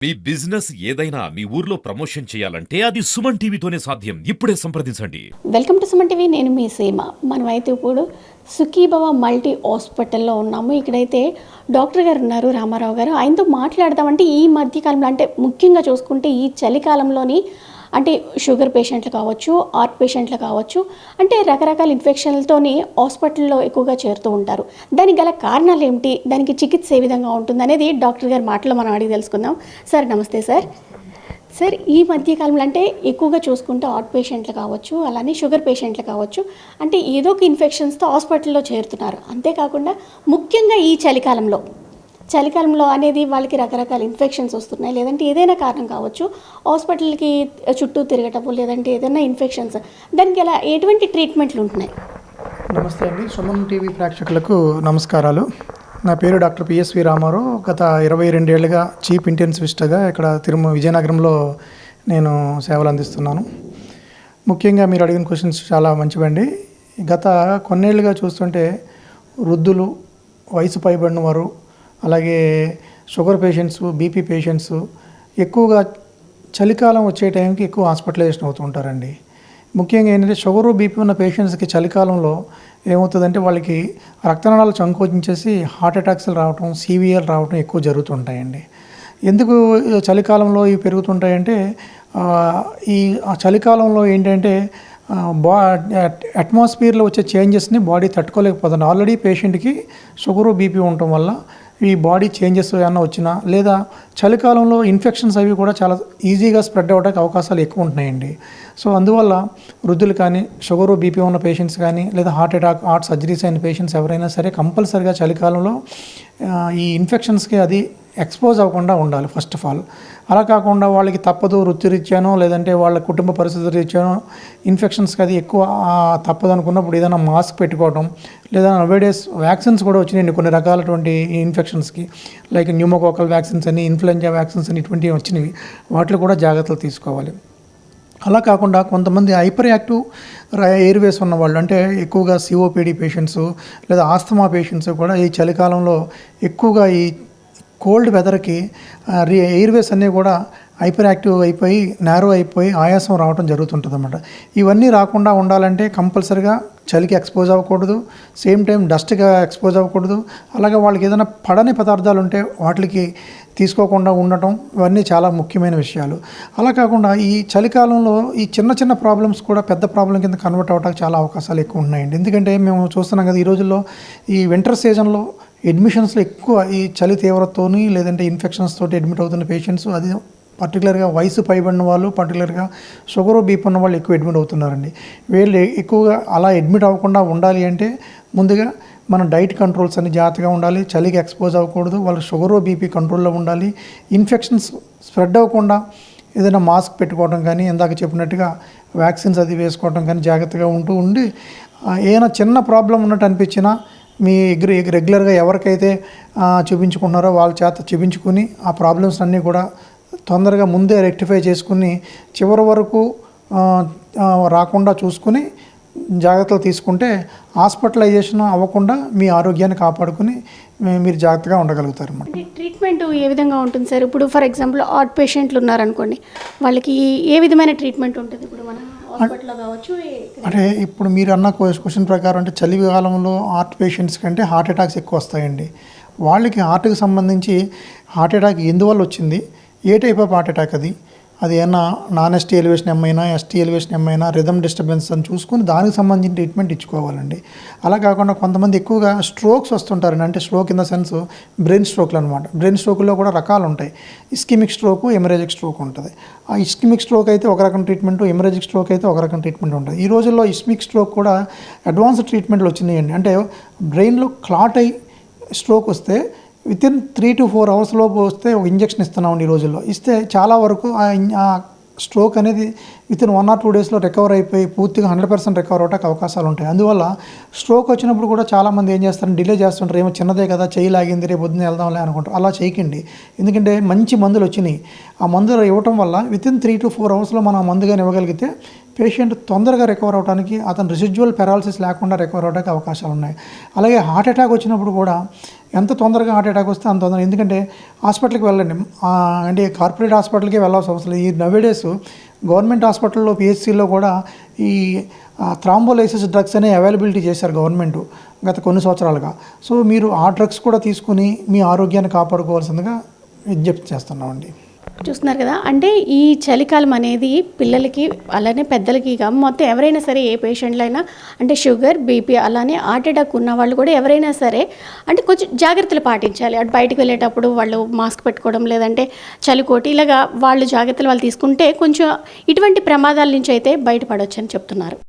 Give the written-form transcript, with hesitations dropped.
మీ business ఏదైనా మీ ఊర్లో promotion చేయాలంటే అది సుమన్ టీవీతోనే సాధ్యం. ఇప్పుడే సంప్రదించండి. Welcome to Suman TV. నేను మీ సీమ. మనమైతే ఇప్పుడు సుఖీభవ మల్టీ హాస్పిటల్లో ఉన్నాము. ఇక్కడైతే డాక్టర్ గారు ఉన్నారు, రామారావు గారు. ఆయనతో మాట్లాడదామంటే ఈ మధ్యకాలంలో అంటే ముఖ్యంగా చూసుకుంటే ఈ చలికాలంలోని అంటే షుగర్ పేషెంట్లు కావచ్చు, హార్ట్ పేషెంట్లు కావచ్చు, అంటే రకరకాల ఇన్ఫెక్షన్లతోని హాస్పిటల్లో ఎక్కువగా చేరుతూ ఉంటారు. దానికి గల కారణాలు ఏమిటి, దానికి చికిత్స ఏ విధంగా ఉంటుంది అనేది డాక్టర్ గారి మాటలో మనం అడిగి తెలుసుకుందాం. సార్ నమస్తే సార్. సార్ ఈ మధ్యకాలంలో అంటే ఎక్కువగా చూసుకుంటే హార్ట్ పేషెంట్లు కావచ్చు, అలానే షుగర్ పేషెంట్లు కావచ్చు, అంటే ఏదో ఒక ఇన్ఫెక్షన్స్తో హాస్పిటల్లో చేరుతున్నారు. అంతేకాకుండా ముఖ్యంగా ఈ చలికాలంలో అనేది వాళ్ళకి రకరకాల ఇన్ఫెక్షన్స్ వస్తున్నాయి, లేదంటే ఏదైనా కారణం కావచ్చు, హాస్పిటల్కి చుట్టూ తిరగటము, లేదంటే ఏదైనా ఇన్ఫెక్షన్స్, దానికి ఎలా ఎటువంటి ట్రీట్మెంట్లు ఉంటున్నాయి? నమస్తే అండి, సుమన్ టీవీ ప్రేక్షకులకు నమస్కారాలు. నా పేరు డాక్టర్ పిఎస్వి రామారావు. గత 22 ఏళ్ళుగా చీఫ్ ఇంటెన్సివిస్ట్గా ఇక్కడ విజయనగరంలో నేను సేవలు అందిస్తున్నాను. ముఖ్యంగా మీరు అడిగిన క్వశ్చన్స్ చాలా మంచివండి. గత కొన్నేళ్లుగా చూస్తుంటే వృద్ధులు, వయసు పైబడిన వారు, అలాగే షుగర్ పేషెంట్స్, బీపీ పేషెంట్స్ ఎక్కువగా చలికాలం వచ్చే టైంకి ఎక్కువ హాస్పిటలైజేషన్ అవుతూ ఉంటారండి. ముఖ్యంగా ఏంటంటే షుగరు, బీపీ ఉన్న పేషెంట్స్కి చలికాలంలో ఏమవుతుందంటే వాళ్ళకి రక్తనాళాలు సంకోచించేసి హార్ట్ అటాక్స్ రావటం, సివిఆర్ రావటం ఎక్కువ జరుగుతుంటాయండి. ఎందుకు చలికాలంలో ఇవి పెరుగుతుంటాయంటే ఈ చలికాలంలో ఏంటంటే అట్మాస్ఫియర్లో వచ్చే చేంజెస్ని బాడీ తట్టుకోలేకపోతుంది. ఆల్రెడీ పేషెంట్కి షుగరు, బీపీ ఉండటం వల్ల ఈ బాడీ చేంజెస్ ఏమన్నా వచ్చినా, లేదా చలికాలంలో ఇన్ఫెక్షన్స్ అవి కూడా చాలా ఈజీగా స్ప్రెడ్ అవ్వడానికి అవకాశాలు ఎక్కువ ఉంటున్నాయండి. సో అందువల్ల వృద్ధులు కానీ, షుగరు, బీపీ ఉన్న పేషెంట్స్ కానీ, లేదా హార్ట్ సర్జరీస్ అయిన పేషెంట్స్ ఎవరైనా సరే కంపల్సరీగా చలికాలంలో ఈ ఇన్ఫెక్షన్స్కి అది ఎక్స్పోజ్ అవ్వకుండా ఉండాలి ఫస్ట్ ఆఫ్ ఆల్. అలా కాకుండా వాళ్ళకి తప్పదు, వృత్తిరీత్యానో లేదంటే వాళ్ళ కుటుంబ పరిస్థితి రీత్యానో ఇన్ఫెక్షన్స్కి అది ఎక్కువ తప్పదు అనుకున్నప్పుడు ఏదైనా మాస్క్ పెట్టుకోవడం, లేదా నవేడేస్ వ్యాక్సిన్స్ కూడా వచ్చినాయండి కొన్ని రకాలటువంటి ఇన్ఫెక్షన్స్కి, లైక్ న్యూమోకోకల్ వ్యాక్సిన్స్ అని, ఇన్ఫ్లుయెంజా వ్యాక్సిన్స్ అని, ఇటువంటివి వచ్చినవి. వాటిలో కూడా జాగ్రత్తలు తీసుకోవాలి. అలా కాకుండా కొంతమంది హైపర్ యాక్టివ్ ఎయిర్వేస్ ఉన్నవాళ్ళు, అంటే ఎక్కువగా సిఓపిడి పేషెంట్స్ లేదా ఆస్తమా పేషెంట్స్ కూడా ఈ చలికాలంలో ఎక్కువగా ఈ కోల్డ్ వెదర్కి ఎయిర్వేస్ అన్నీ కూడా హైపర్ యాక్టివ్ అయిపోయి, నేరో అయిపోయి ఆయాసం రావడం జరుగుతుంటుంది అన్నమాట. ఇవన్నీ రాకుండా ఉండాలంటే కంపల్సరిగా చలికి ఎక్స్పోజ్ అవ్వకూడదు, సేమ్ టైం డస్ట్గా ఎక్స్పోజ్ అవ్వకూడదు. అలాగే వాళ్ళకి ఏదైనా పడని పదార్థాలు ఉంటే వాటికి తీసుకోకుండా ఉండటం, ఇవన్నీ చాలా ముఖ్యమైన విషయాలు. అలా కాకుండా ఈ చలికాలంలో ఈ చిన్న చిన్న ప్రాబ్లమ్స్ కూడా పెద్ద ప్రాబ్లం కింద కన్వర్ట్ అవ్వడానికి చాలా అవకాశాలు ఎక్కువ ఉన్నాయండి. ఎందుకంటే మేము చూస్తున్నాం కదా, ఈ రోజుల్లో ఈ వింటర్ సీజన్లో అడ్మిషన్స్లో ఎక్కువ ఈ చలి తీవ్రతతోని లేదంటే ఇన్ఫెక్షన్స్ తోటి అడ్మిట్ అవుతున్న పేషెంట్స్, అది పర్టికులర్గా వయసు పైబడిన వాళ్ళు, పర్టికులర్గా షుగరు, బీపీ ఉన్న వాళ్ళు ఎక్కువ అడ్మిట్ అవుతున్నారండి. వీళ్ళు ఎక్కువగా అలా అడ్మిట్ అవ్వకుండా ఉండాలి అంటే ముందుగా మన డైట్ కంట్రోల్స్ అన్ని జాగ్రత్తగా ఉండాలి. చలికి ఎక్స్పోజ్ అవ్వకూడదు, వాళ్ళకి షుగరు, బీపీ కంట్రోల్లో ఉండాలి. ఇన్ఫెక్షన్స్ స్ప్రెడ్ అవ్వకుండా ఏదైనా మాస్క్ పెట్టుకోవడం కానీ, ఇందాక చెప్పినట్టుగా వ్యాక్సిన్స్ అది వేసుకోవడం కానీ జాగ్రత్తగా ఉండి ఏదైనా చిన్న ప్రాబ్లం ఉన్నట్టు అనిపించినా మీ రెగ్యులర్గా ఎవరికైతే చూపించుకుంటున్నారో వాళ్ళ చేత చూపించుకుని ఆ ప్రాబ్లమ్స్ అన్నీ కూడా తొందరగా ముందే రెక్టిఫై చేసుకుని చివరి వరకు రాకుండా చూసుకుని జాగ్రత్తలు తీసుకుంటే హాస్పిటలైజేషన్ అవ్వకుండా మీ ఆరోగ్యాన్ని కాపాడుకుని మీరు జాగ్రత్తగా ఉండగలుగుతారు అన్నమాట. ట్రీట్మెంట్ ఏ విధంగా ఉంటుంది సార్? ఇప్పుడు ఫర్ ఎగ్జాంపుల్ హార్ట్ పేషెంట్లు ఉన్నారనుకోండి, వాళ్ళకి ఏ విధమైన ట్రీట్మెంట్ ఉంటుంది ఇప్పుడు మన హాస్పిటల్లో కావచ్చు? అంటే ఇప్పుడు మీరు అన్న క్వశ్చన్ ప్రకారం అంటే చలికాలంలో హార్ట్ పేషెంట్స్ కంటే హార్ట్ అటాక్స్ ఎక్కువ వస్తాయండి. వాళ్ళకి హార్ట్కి సంబంధించి హార్ట్ అటాక్ ఎందువల్ల వచ్చింది, ఏ టైప్ ఆఫ్ హార్ట్ అటాక్ అది ఏమన్నా నాన్ ఎస్టీ ఎలివేషన్ ఏమైనా, ఎస్టీ ఎలివేషన్ ఏమైనా, రిథమ్ డిస్టర్బెన్స్ అని చూసుకుని దానికి సంబంధించిన ట్రీట్మెంట్ ఇచ్చుకోవాలండి. అలా కాకుండా కొంతమంది ఎక్కువగా స్ట్రోక్స్ వస్తుంటారండి. అంటే stroke in the sense brain స్ట్రోక్లు అనమాట. బ్రెయిన్ స్ట్రోక్లో కూడా రకాలు ఉంటాయి. ఇస్కిమిక్ స్ట్రోక్, ఎమరేజిక్ స్ట్రోక్ ఉంటుంది. ఆ ఇస్కిమిక్ స్ట్రోక్ అయితే ఒక రకం ట్రీట్మెంట్, ఎమరేజిక్ స్ట్రోక్ అయితే ఒక రకం ట్రీట్మెంట్ ఉంటుంది. ఈ రోజుల్లో ఇస్కిమిక్ స్ట్రోక్ కూడా అడ్వాన్స్డ్ ట్రీట్మెంట్లు వచ్చినాయండి. అంటే బ్రెయిన్లో క్లాట్ అయి స్ట్రోక్ వస్తే వితిన్ 3 to 4 అవర్స్ లోపు వస్తే ఒక ఇంజెక్షన్ ఇస్తున్నామండి ఈ రోజుల్లో. ఇస్తే చాలా వరకు ఆ స్ట్రోక్ అనేది వితిన్ 1 or 2 డేస్లో రికవర్ అయిపోయి పూర్తిగా 100% రికవర్ అవడానికి అవకాశాలు ఉంటాయి. అందువల్ల స్ట్రోక్ వచ్చినప్పుడు కూడా చాలామంది ఏం చేస్తారు, డిలే చేస్తుంటారు. ఏమో చిన్నదే కదా, చేయి లాగింది, రేపు పొద్దున్న వెళ్దాంలే అనుకుంటారు. అలా చేయకండి. ఎందుకంటే మంచి మందులు వచ్చినాయి. ఆ మందులు ఇవ్వటం వల్ల వితిన్ 3 to 4 అవర్స్లో మనం ఆ మందుగాని ఇవ్వగలిగితే పేషెంట్ తొందరగా రికవర్ అవడానికి, అతను రెసిడ్యువల్ పెరాలసిస్ లేకుండా రికవర్ అవడానికి అవకాశాలు ఉన్నాయి. అలాగే హార్ట్ అటాక్ వచ్చినప్పుడు కూడా ఎంత తొందరగా హార్ట్ అటాక్ వస్తే అంత తొందరగా, ఎందుకంటే హాస్పిటల్కి వెళ్ళండి, అంటే కార్పొరేట్ హాస్పిటల్కి వెళ్ళాల్సిన అవసరం లేదు. ఈ నవేడేస్ గవర్నమెంట్ హాస్పిటల్లో పిహెచ్సిలో కూడా ఈ థ్రాంబోలైసిస్ డ్రగ్స్ అనే అవైలబిలిటీ చేశారు గవర్నమెంట్ గత కొన్ని సంవత్సరాలుగా. సో మీరు ఆ డ్రగ్స్ కూడా తీసుకుని మీ ఆరోగ్యాన్ని కాపాడుకోవాల్సిందిగా విజ్ఞప్తి చేస్తున్నామండి. చూస్తున్నారు కదా, అంటే ఈ చలికాలం అనేది పిల్లలకి అలానే పెద్దలకి మొత్తం ఎవరైనా సరే, ఏ పేషెంట్లు అయినా, అంటే షుగర్, బీపీ, అలానే హార్ట్ అటాక్ ఉన్న వాళ్ళు కూడా ఎవరైనా సరే అంటే కొంచెం జాగ్రత్తలు పాటించాలి. అటు బయటకు వెళ్ళేటప్పుడు వాళ్ళు మాస్క్ పెట్టుకోవడం, లేదంటే చలికోటి, ఇలాగా వాళ్ళు జాగ్రత్తలు వాళ్ళు తీసుకుంటే కొంచెం ఇటువంటి ప్రమాదాల నుంచి అయితే బయటపడవచ్చు అని చెప్తున్నారు.